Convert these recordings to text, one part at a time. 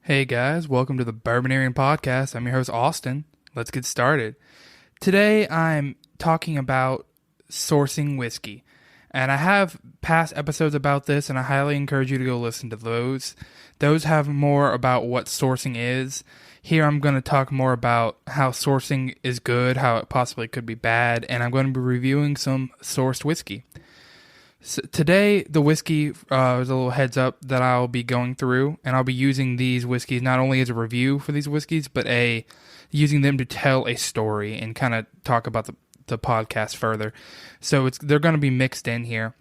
Hey guys, welcome to the Bourboneering podcast. I'm your host Austin. Let's get started. Today I'm talking about sourcing whiskey. And I have past episodes about this and I highly encourage you to go listen to those. Those have more about what sourcing is. Here I'm going to talk more about how sourcing is good, how it possibly could be bad, and I'm going to be reviewing some sourced whiskey. So today, the whiskey is a little heads up that I'll be going through, and I'll be using these whiskeys not only as a review for these whiskeys, but using them to tell a story and kind of talk about the podcast further. So they're going to be mixed in here,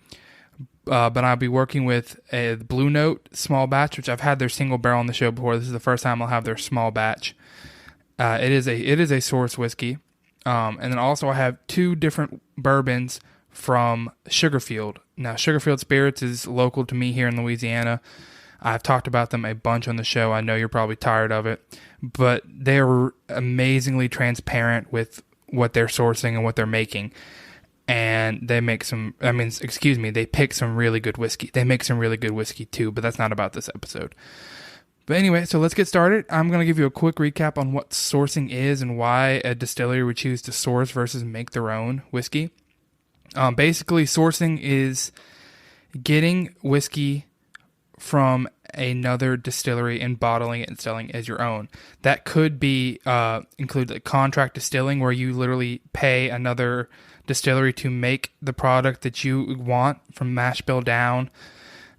but I'll be working with a Blue Note small batch, which I've had their single barrel on the show before. This is the first time I'll have their small batch. It is a source whiskey, and then also I have two different bourbons from Sugarfield. Now, Sugarfield Spirits is local to me here in Louisiana. I've talked about them a bunch on the show. I know you're probably tired of it, but they're amazingly transparent with what they're sourcing and what they're making. And they make they pick some really good whiskey. They make some really good whiskey too, but that's not about this episode. But anyway, so let's get started. I'm going to give you a quick recap on what sourcing is and why a distillery would choose to source versus make their own whiskey. Basically, sourcing is getting whiskey from another distillery and bottling it and selling it as your own. That could be include like contract distilling, where you literally pay another distillery to make the product that you want from mash bill down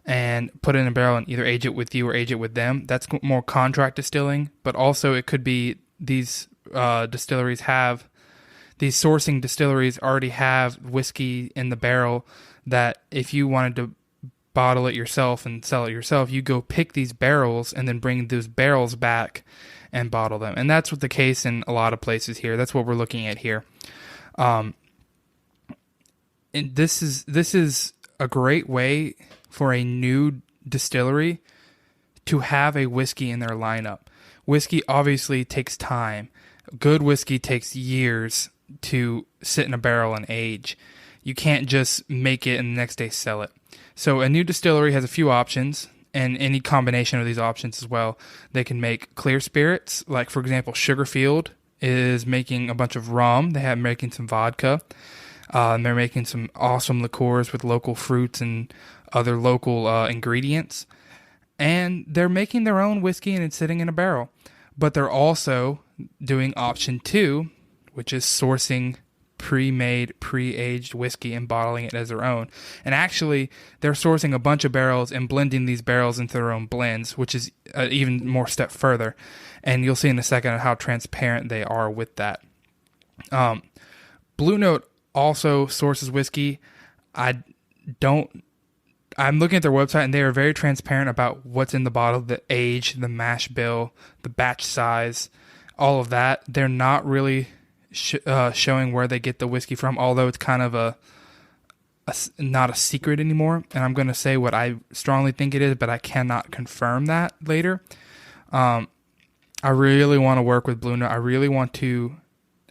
and put it in a barrel and either age it with you or age it with them. That's more contract distilling, but also it could be these These sourcing distilleries already have whiskey in the barrel that if you wanted to bottle it yourself and sell it yourself, you go pick these barrels and then bring those barrels back and bottle them. And that's what the case in a lot of places here. That's what we're looking at here. And this is a great way for a new distillery to have a whiskey in their lineup. Whiskey obviously takes time. Good whiskey takes years to sit in a barrel and age. You can't just make it and the next day sell it. So a new distillery has a few options, and any combination of these options as well. They can make clear spirits, like for example, Sugarfield is making a bunch of rum. They have making some vodka. And they're making some awesome liqueurs with local fruits and other local ingredients. And they're making their own whiskey and it's sitting in a barrel. But they're also doing option 2, which is sourcing pre-made, pre-aged whiskey and bottling it as their own. And actually, they're sourcing a bunch of barrels and blending these barrels into their own blends, which is even more step further. And you'll see in a second how transparent they are with that. Blue Note also sources whiskey. I'm looking at their website, and they are very transparent about what's in the bottle, the age, the mash bill, the batch size, all of that. They're not really showing where they get the whiskey from, although it's kind of not a secret anymore. And I'm going to say what I strongly think it is, but I cannot confirm that later. I really want to work with Blue Note. I really want to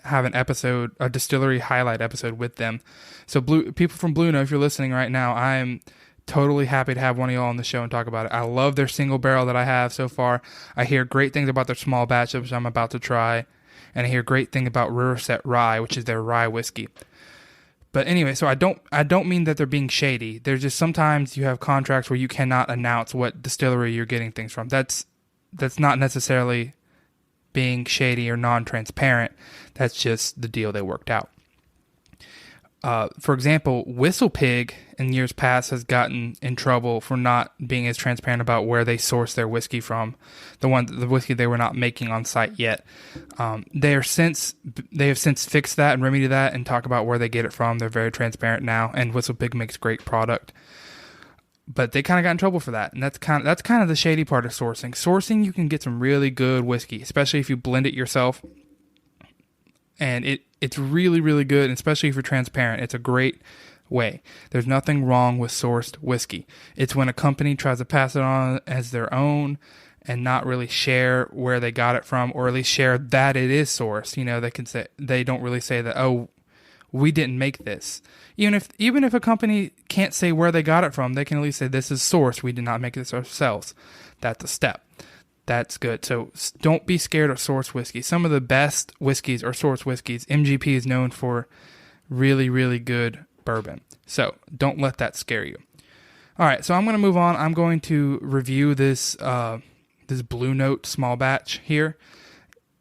have a distillery highlight episode with them. So people from Blue Note, if you're listening right now, I am totally happy to have one of y'all on the show and talk about it. I love their single barrel that I have so far. I hear great things about their small batch, which I'm about to try. And I hear great thing about Riverset Rye, which is their rye whiskey. But anyway, so I don't mean that they're being shady. There's just sometimes you have contracts where you cannot announce what distillery you're getting things from. That's not necessarily being shady or non-transparent. That's just the deal they worked out. For example, Whistle Pig in years past has gotten in trouble for not being as transparent about where they source their whiskey from, the whiskey they were not making on site yet. They have since fixed that and remedied that and talk about where they get it from. They're very transparent now, and Whistle Pig makes great product. But they kind of got in trouble for that, and that's kind of the shady part of sourcing. Sourcing, you can get some really good whiskey, especially if you blend it yourself. And it's really, really good, especially if you're transparent. It's a great way. There's nothing wrong with sourced whiskey. It's when a company tries to pass it on as their own and not really share where they got it from, or at least share that it is sourced. They can say, they don't really say that, oh, we didn't make this. Even if a company can't say where they got it from, they can at least say this is sourced. We did not make this ourselves. That's a step. That's good. So don't be scared of source whiskey. Some of the best whiskeys are source whiskeys. MGP is known for really, really good bourbon. So don't let that scare you. All right, so I'm going to move on. I'm going to review this this Blue Note small batch here.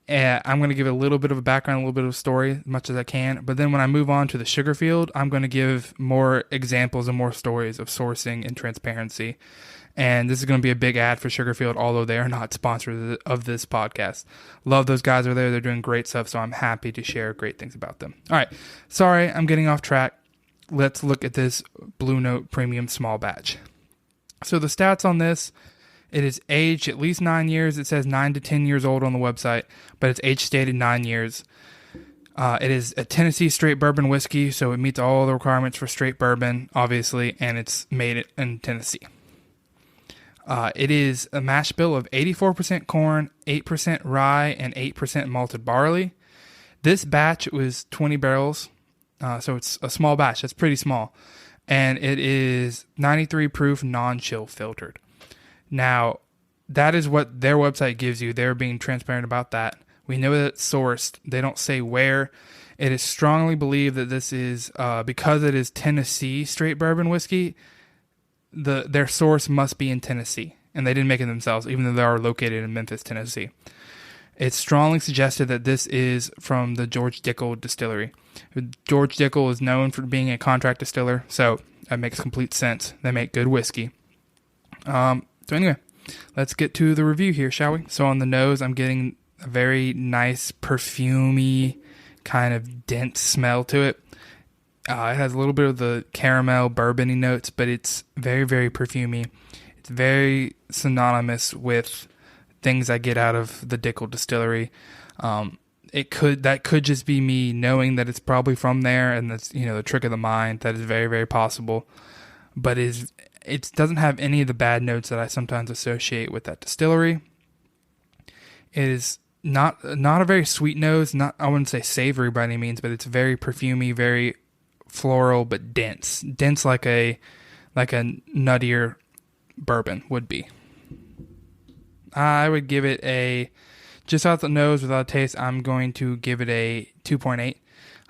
And I'm going to give a little bit of a background, a little bit of a story, as much as I can. But then when I move on to the Sugarfield, I'm going to give more examples and more stories of sourcing and transparency. And this is going to be a big ad for Sugarfield, although they are not sponsors of this podcast. Love those guys over there. They're doing great stuff, so I'm happy to share great things about them. All right, sorry, I'm getting off track. Let's look at this Blue Note Premium Small Batch. So the stats on this, it is aged at least 9 years. It says 9 to 10 years old on the website, but it's age stated 9 years. It is a Tennessee straight bourbon whiskey, so it meets all the requirements for straight bourbon, obviously, and it's made in Tennessee. It is a mash bill of 84% corn, 8% rye, and 8% malted barley. This batch was 20 barrels, so it's a small batch. That's pretty small. And it is 93 proof, non-chill filtered. Now, that is what their website gives you. They're being transparent about that. We know that it's sourced. They don't say where. It is strongly believed that this is, because it is Tennessee straight bourbon whiskey, their source must be in Tennessee. And they didn't make it themselves, even though they are located in Memphis, Tennessee. It's strongly suggested that this is from the George Dickel distillery. George Dickel is known for being a contract distiller, so that makes complete sense. They make good whiskey. So anyway, let's get to the review here, shall we? So on the nose, I'm getting a very nice, perfumey, kind of dense smell to it. It has a little bit of the caramel, bourbon-y notes, but it's very, very perfumey. It's very synonymous with things I get out of the Dickel distillery. That could just be me knowing that it's probably from there, and that's, the trick of the mind. That is very, very possible. But it doesn't have any of the bad notes that I sometimes associate with that distillery. It is not a very sweet nose. I wouldn't say savory by any means, but it's very perfumey, very floral, but dense. Dense like a nuttier bourbon would be. I would give it just out the nose without taste, I'm going to give it a 2.8.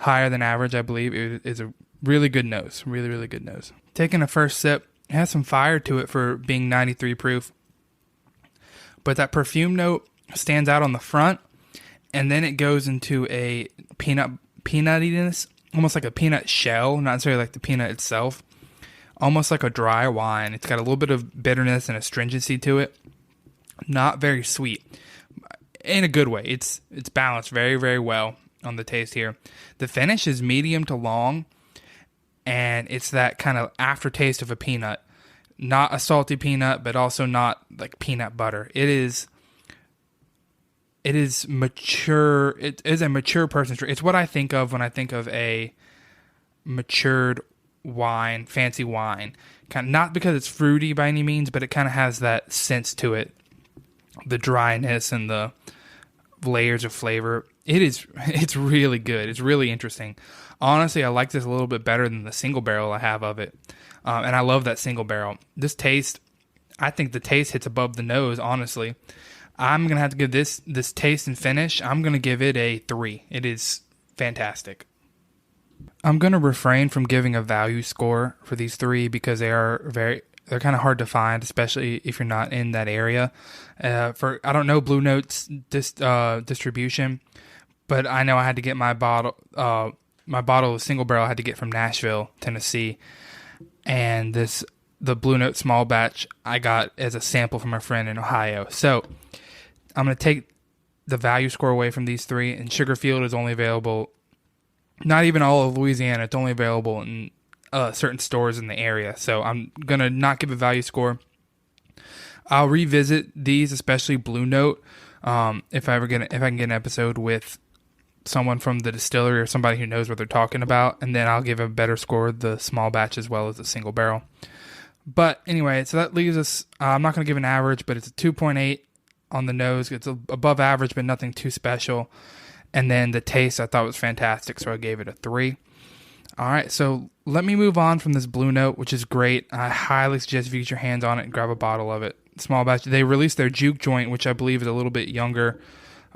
Higher than average, I believe. It is a really good nose. Really, really good nose. Taking a first sip, it has some fire to it for being 93 proof. But that perfume note stands out on the front, and then it goes into a peanutiness, almost like a peanut shell, not necessarily like the peanut itself. Almost like a dry wine. It's got a little bit of bitterness and astringency to it. Not very sweet. In a good way. It's balanced very, very well on the taste here. The finish is medium to long, and it's that kind of aftertaste of a peanut. Not a salty peanut, but also not like peanut butter. It is mature. It is a mature person's drink. It's what I think of when I think of a matured wine, fancy wine. Kind of, not because it's fruity by any means, but it kind of has that sense to it. The dryness and the layers of flavor. It's really good. It's really interesting. Honestly, I like this a little bit better than the single barrel I have of it. And I love that single barrel. I think the taste hits above the nose, honestly. I'm going to have to give this taste and finish, I'm going to give it a 3. It is fantastic. I'm going to refrain from giving a value score for these 3 because they're kind of hard to find, especially if you're not in that area. I don't know Blue Note's distribution, but I know I had to get my bottle of single barrel I had to get from Nashville, Tennessee, and the Blue Note small batch I got as a sample from a friend in Ohio. So I'm going to take the value score away from these 3, and Sugarfield is only available, not even all of Louisiana, it's only available in certain stores in the area. So I'm going to not give a value score. I'll revisit these, especially Blue Note, if I can get an episode with someone from the distillery or somebody who knows what they're talking about, and then I'll give a better score the small batch as well as the single barrel. But anyway, so that leaves us, I'm not going to give an average, but it's a 2.8 on the nose. It's above average, but nothing too special. And then the taste I thought was fantastic, so I gave it a 3. All right, so let me move on from this Blue Note, which is great. I highly suggest if you get your hands on it and grab a bottle of it. small batch. They released their Juke Joint, which I believe is a little bit younger,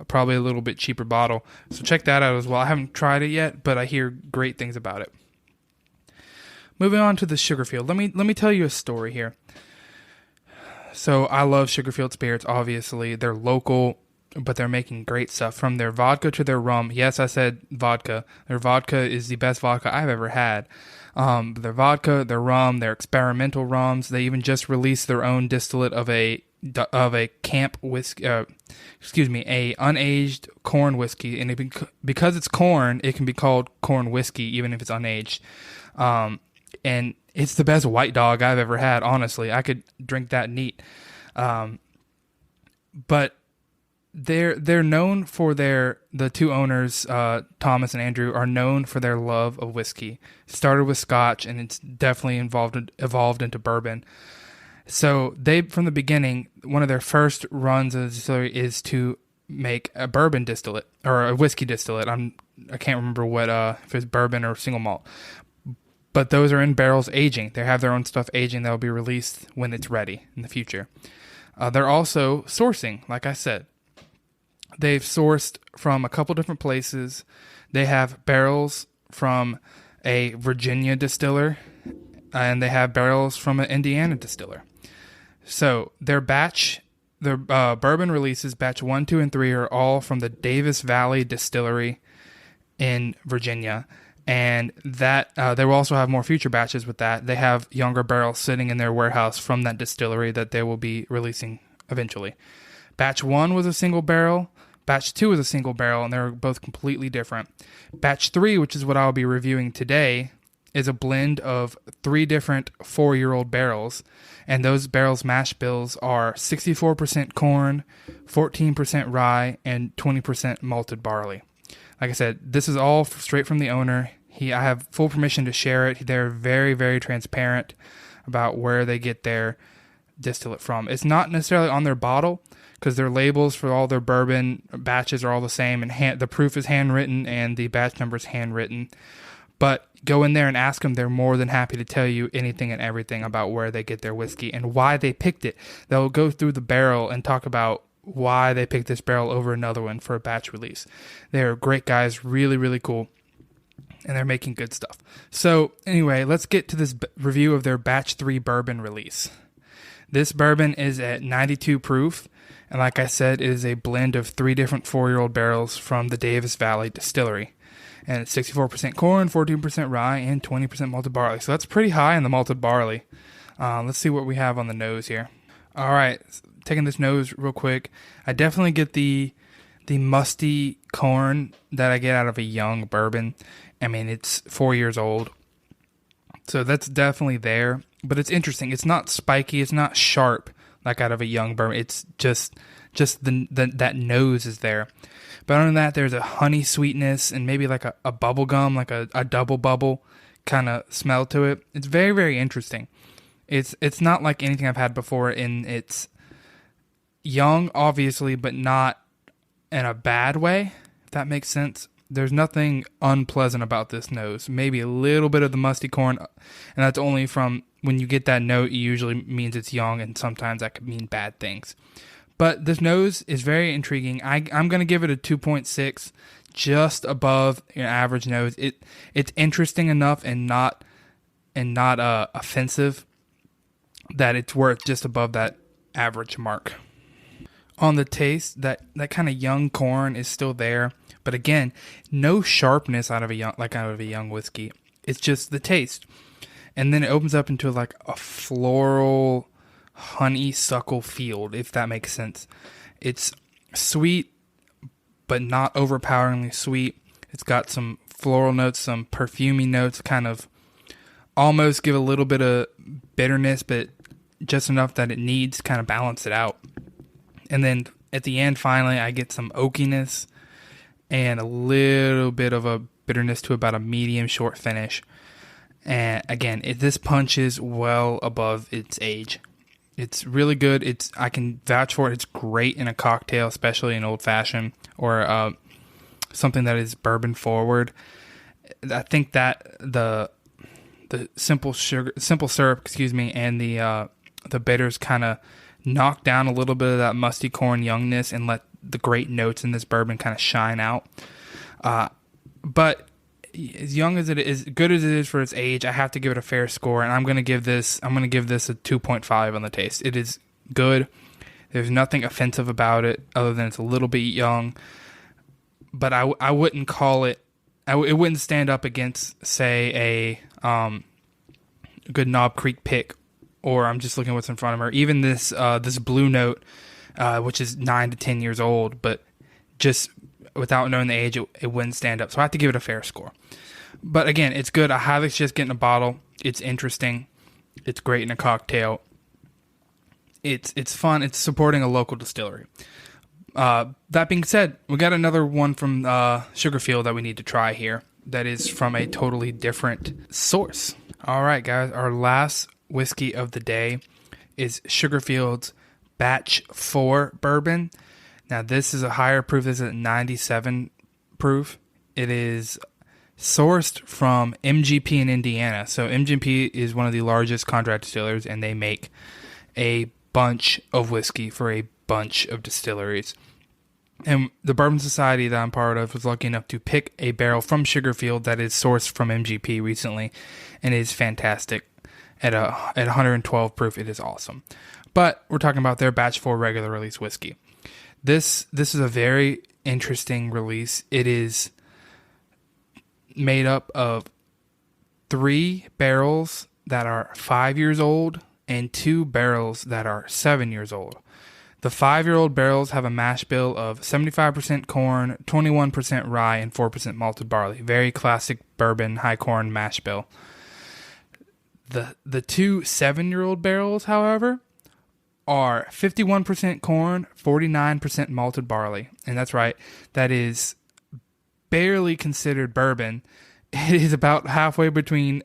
probably a little bit cheaper bottle. So check that out as well. I haven't tried it yet, but I hear great things about it. Moving on to the Sugarfield. Let me tell you a story here. So I love Sugarfield Spirits, obviously. They're local, but they're making great stuff. From their vodka to their rum. Yes, I said vodka. Their vodka is the best vodka I've ever had. Their vodka, their rum, their experimental rums. They even just released their own distillate of a camp whiskey, a unaged corn whiskey. And because it's corn, it can be called corn whiskey, even if it's unaged. And it's the best White Dog I've ever had, honestly. I could drink that neat. But they're known for the two owners, Thomas and Andrew, are known for their love of whiskey. Started with Scotch, and it's definitely evolved into bourbon. So they, from the beginning, one of their first runs of the distillery is to make a bourbon distillate, or a whiskey distillate. I can't remember what, if it's bourbon or single malt. But those are in barrels aging. They have their own stuff aging that will be released when it's ready in the future. They're also sourcing, like I said. They've sourced from a couple different places. They have barrels from a Virginia distiller, and they have barrels from an Indiana distiller. So their bourbon releases, batch 1, 2, and 3, are all from the Davis Valley Distillery in Virginia. And that they will also have more future batches with that. They have younger barrels sitting in their warehouse from that distillery that they will be releasing eventually. Batch 1 was a single barrel. Batch 2 was a single barrel, and they're both completely different. Batch 3, which is what I'll be reviewing today, is a blend of 3 different 4-year-old barrels. And those barrels' mash bills are 64% corn, 14% rye, and 20% malted barley. Like I said, this is all straight from the owner. I have full permission to share it. They're very, very transparent about where they get their distillate from. It's not necessarily on their bottle, because their labels for all their bourbon batches are all the same, and the proof is handwritten and the batch number is handwritten. But go in there and ask them. They're more than happy to tell you anything and everything about where they get their whiskey and why they picked it. They'll go through the barrel and talk about why they picked this barrel over another one for a batch release. They're great guys, really, really cool, and they're making good stuff. So anyway, let's get to this review of their batch 3 bourbon release. This bourbon is at 92 proof, and like I said, it is a blend of 3 different 4-year-old barrels from the Davis Valley Distillery. And it's 64% corn, 14% rye, and 20% malted barley. So that's pretty high in the malted barley. Let's see what we have on the nose here. All right, taking this nose real quick. I definitely get the musty corn that I get out of a young bourbon. I mean, it's 4 years old, so that's definitely there. But it's interesting. It's not spiky. It's not sharp like out of a young bourbon. It's just that nose is there. But other than that, there's a honey sweetness and maybe like a bubble gum, like a double bubble kind of smell to it. It's very, very interesting. It's not like anything I've had before. It's young, obviously, but not in a bad way, if that makes sense. There's nothing unpleasant about this nose. Maybe a little bit of the musty corn, and that's only from when you get that note, it usually means it's young, and sometimes that could mean bad things. But this nose is very intriguing. I'm going to give it a 2.6, just above your average nose. It's interesting enough and not offensive that it's worth just above that average mark. On the taste, that kind of young corn is still there, but again, no sharpness out of a young whiskey. It's just the taste, and then it opens up into like a floral honeysuckle field, if that makes sense. It's sweet, but not overpoweringly sweet. It's got some floral notes, some perfumey notes, kind of almost give a little bit of bitterness, but just enough that it needs kind of balance it out. And then at the end, finally, I get some oakiness and a little bit of a bitterness to about a medium short finish. And again, this punches well above its age. It's really good. I can vouch for it. It's great in a cocktail, especially an old fashioned or something that is bourbon forward. I think that the simple syrup, and the bitters kind of knock down a little bit of that musty corn youngness and let the great notes in this bourbon kind of shine out. But as young as it is, good as it is for its age, I have to give it a fair score, and I'm going to give this a 2.5 on the taste. It is good. There's nothing offensive about it other than it's a little bit young. But I wouldn't call it. It wouldn't stand up against, say, a good Knob Creek pick, or I'm just looking at what's in front of her. Even this Blue Note, which is 9 to 10 years old, but just without knowing the age, it wouldn't stand up. So I have to give it a fair score. But again, it's good. I highly suggest getting a bottle. It's interesting. It's great in a cocktail. It's fun. It's supporting a local distillery. That being said, we got another one from Sugarfield that we need to try here. That is from a totally different source. All right, guys. Our last whiskey of the day is Sugarfield's Batch 4 Bourbon. Now, this is a higher proof. This is a 97 proof. It is sourced from MGP in Indiana. So MGP is one of the largest contract distillers, and they make a bunch of whiskey for a bunch of distilleries. And the Bourbon Society that I'm part of was lucky enough to pick a barrel from Sugarfield that is sourced from MGP recently, and it is fantastic. At 112 proof, it is awesome. But we're talking about their Batch 4 regular release whiskey. This is a very interesting release. It is made up of 3 barrels that are 5 years old and 2 barrels that are 7 years old. The 5-year-old barrels have a mash bill of 75% corn, 21% rye, and 4% malted barley. Very classic bourbon high corn mash bill. The 2 7-year-old barrels, however, are 51% corn, 49% malted barley. And that's right, that is barely considered bourbon. It is about halfway between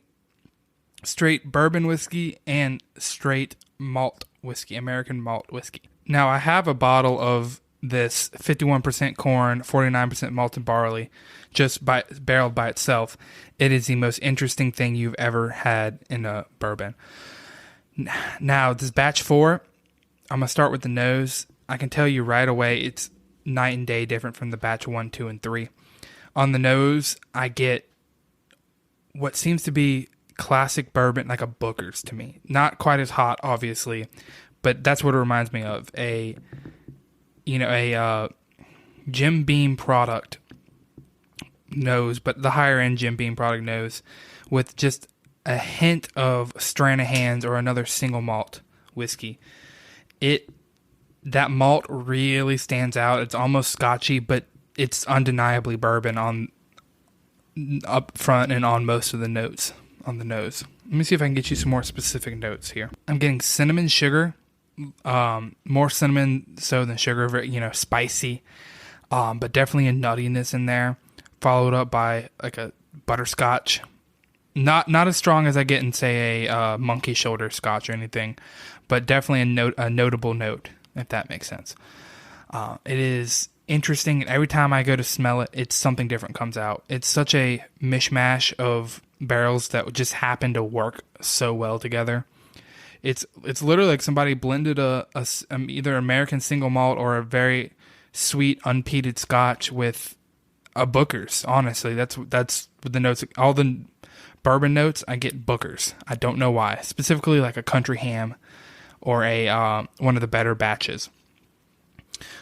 straight bourbon whiskey and straight malt whiskey, American malt whiskey. Now, I have a bottle of this 51% corn, 49% malted barley, just barreled by itself. It is the most interesting thing you've ever had in a bourbon. Now, this Batch 4, I'm going to start with the nose. I can tell you right away it's night and day different from the Batch 1, 2, and 3. On the nose, I get what seems to be classic bourbon, like a Booker's to me. Not quite as hot, obviously, but that's what it reminds me of. A Jim Beam product nose, but the higher end Jim Beam product nose with just a hint of Stranahan's or another single malt whiskey. That malt really stands out. It's almost scotchy, but it's undeniably bourbon on up front and on most of the notes on the nose. Let me see if I can get you some more specific notes here. I'm getting cinnamon sugar, more cinnamon so than sugar, very, spicy, but definitely a nuttiness in there, followed up by like a butterscotch. Not as strong as I get in, say, a monkey shoulder scotch or anything, but definitely a notable note, if that makes sense. It is interesting, and every time I go to smell it, it's something different comes out. It's such a mishmash of barrels that just happen to work so well together. It's literally like somebody blended a either American single malt or a very sweet unpeated scotch with a Booker's. Honestly, that's the notes. All the bourbon notes, I get Booker's. I don't know why. Specifically like a country ham or a one of the better batches.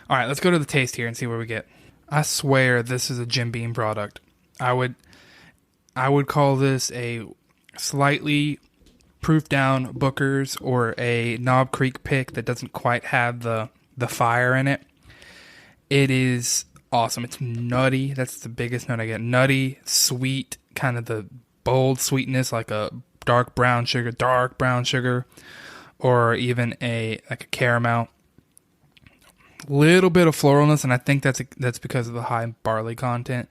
All right, let's go to the taste here and see what we get. I swear this is a Jim Beam product. I would call this a slightly proof down Booker's or a Knob Creek pick that doesn't quite have the fire in it. It is awesome. It's nutty. That's the biggest note I get. Nutty, sweet, kind of the bold sweetness like a dark brown sugar, or even a caramel. Little bit of floralness, and I think that's because of the high barley content.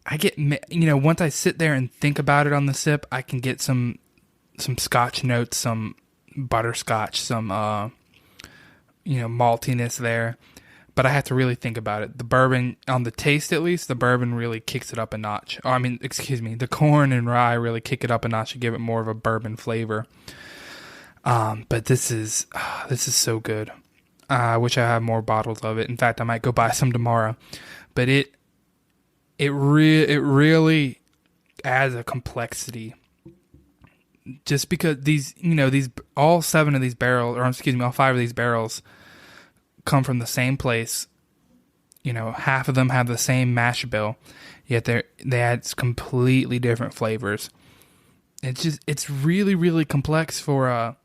I get, once I sit there and think about it on the sip, I can get some scotch notes, some butterscotch, some maltiness there. But I have to really think about it. The bourbon, on the taste at least, the bourbon really kicks it up a notch. The corn and rye really kick it up a notch to give it more of a bourbon flavor. But this is so good. I wish I had more bottles of it. In fact, I might go buy some tomorrow. But it really adds a complexity. Just because all 7 of these barrels, or excuse me, all 5 of these barrels come from the same place. Half of them have the same mash bill, yet they add completely different flavors. It's really, really complex for a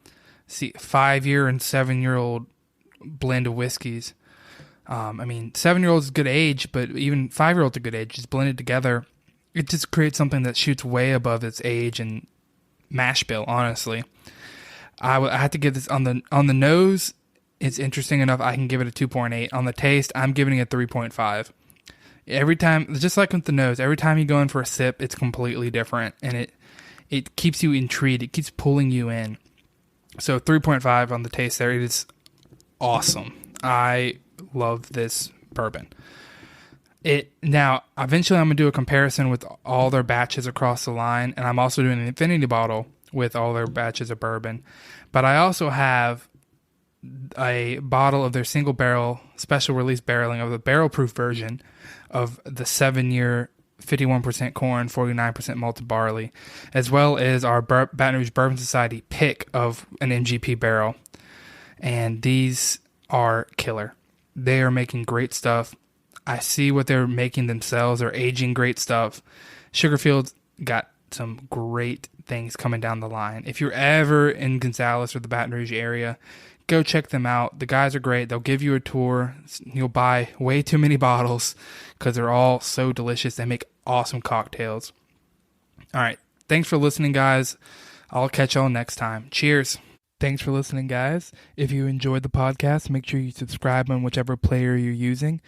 5-year and 7-year-old blend of whiskeys. 7-year-olds is good age, but even 5-year-olds are good age. Just blended together, it just creates something that shoots way above its age and mash bill. Honestly, I have to give this on the nose. It's interesting enough. I can give it a 2.8. On the taste, I'm giving it a 3.5. Every time, just like with the nose, every time you go in for a sip, it's completely different, and it keeps you intrigued. It keeps pulling you in. So 3.5 on the taste there. It is awesome. I love this bourbon. Now, eventually I'm going to do a comparison with all their batches across the line, and I'm also doing an infinity bottle with all their batches of bourbon. But I also have a bottle of their single barrel special release barreling of the barrel proof version of the 7-year 51% corn, 49% malted barley, as well as our Baton Rouge Bourbon Society pick of an MGP barrel. And these are killer. They are making great stuff. I see what they're making themselves. They're aging great stuff. Sugarfield's got some great things coming down the line. If you're ever in Gonzales or the Baton Rouge area, go check them out. The guys are great. They'll give you a tour. You'll buy way too many bottles because they're all so delicious. They make awesome cocktails. All right. Thanks for listening, guys. I'll catch y'all next time. Cheers. Thanks for listening, guys. If you enjoyed the podcast, make sure you subscribe on whichever player you're using.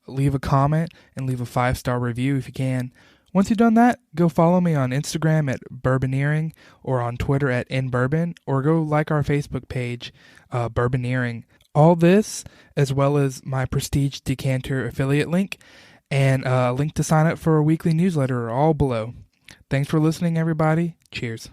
Leave a comment and leave a 5-star review if you can. Once you've done that, go follow me on Instagram at Bourboneering or on Twitter at InBourbon, or go like our Facebook page, Bourboneering. All this, as well as my Prestige Decanter affiliate link and a link to sign up for a weekly newsletter, are all below. Thanks for listening, everybody. Cheers.